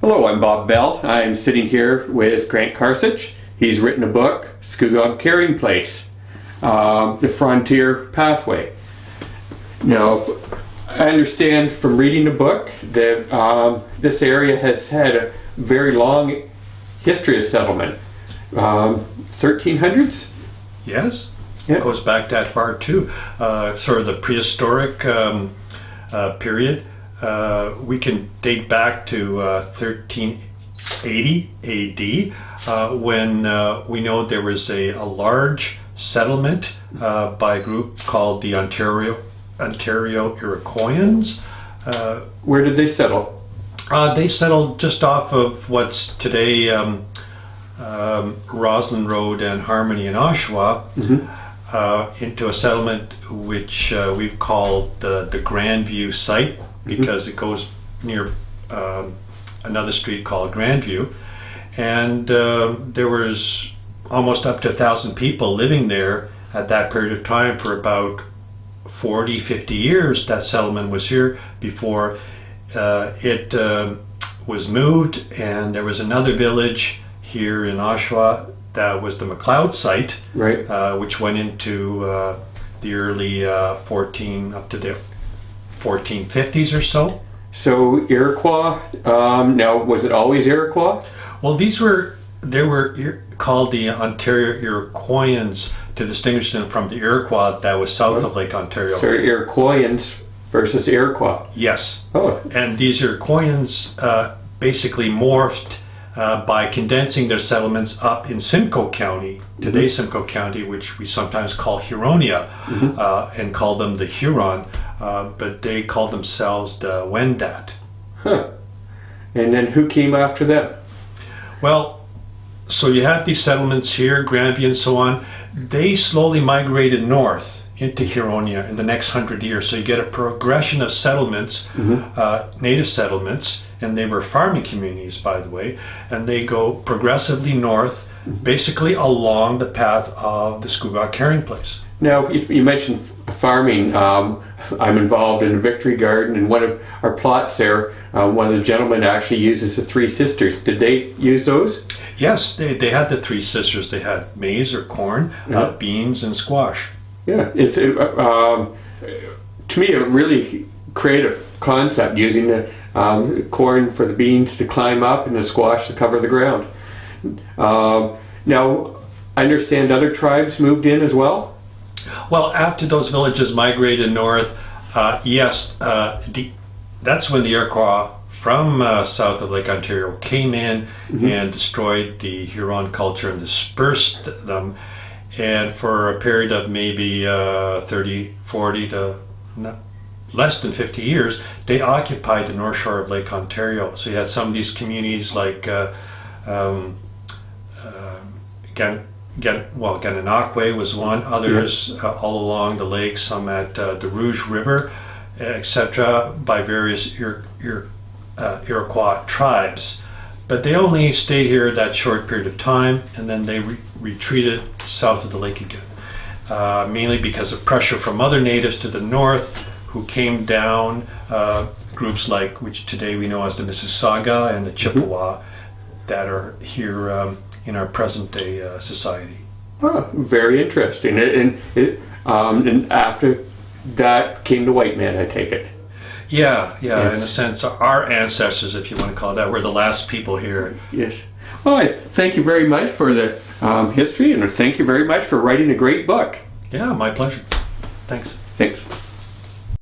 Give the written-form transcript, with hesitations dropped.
Hello, I'm Bob Bell. I'm sitting here with Grant Krucich. He's written a book, Scugog Carrying Place, The Frontier Pathway. Now, I understand from reading the book that this area has had a very long history of settlement. 1300s? Yes, Yeah. it goes back that far too. Sort of the prehistoric period. We can date back to 1380 AD when we know there was a large settlement by a group called the Ontario Iroquois. Where did they settle? They settled just off of what's today Roslyn Road and Harmony in Oshawa, into a settlement which we've called the Grandview site, because it goes near another street called Grandview, and there was almost up to 1,000 people living there at that period of time for about 40-50 years. That settlement was here before it was moved, and there was another village here in Oshawa that was the McLeod site, Right. which went into the early up to the 1450s or so. So Iroquois, now was it always Iroquois? Well, they were called the Ontario Iroquoians to distinguish them from the Iroquois that was south of Lake Ontario. So Iroquoians versus Iroquois. Yes. Oh, And these Iroquoians basically morphed by condensing their settlements up in Simcoe County, today's Simcoe County, which we sometimes call Huronia, and call them the Huron, but they call themselves the Wendat. huh. And then who came after them? Well, so you have these settlements here, Grandview and so on. They slowly migrated north into Huronia in the next 100 years. So you get a progression of settlements, native settlements, and they were farming communities, by the way, and they go progressively north, basically along the path of the Scugog Carrying Place. Now, you mentioned farming. I'm involved in a victory garden, and one of our plots there, one of the gentlemen actually uses the Three Sisters. Did they use those? Yes, they had the Three Sisters. They had maize or corn, beans, and squash. Yeah, it's to me a really creative concept, using the corn for the beans to climb up and the squash to cover the ground. Now, I understand other tribes moved in as well? Well, after those villages migrated north, yes, that's when the Airqua from south of Lake Ontario came in and destroyed the Huron culture and dispersed them. And for a period of maybe 30, 40 to less than 50 years, they occupied the north shore of Lake Ontario. So you had some of these communities like Gananoque was one, others all along the lake, some at the Rouge River, etc., by various Iroquois tribes. But they only stayed here that short period of time, and then they retreated south of the lake again, mainly because of pressure from other natives to the north who came down, groups like, which today we know as the Mississauga and the Chippewa, that are here in our present day society. Oh, very interesting. And after that came the white man, I take it. Yeah, Yes. in a sense, our ancestors, if you want to call it that, were the last people here. Yes. Well, I thank you very much for the history, and thank you very much for writing a great book. Yeah, my pleasure. Thanks. Thanks.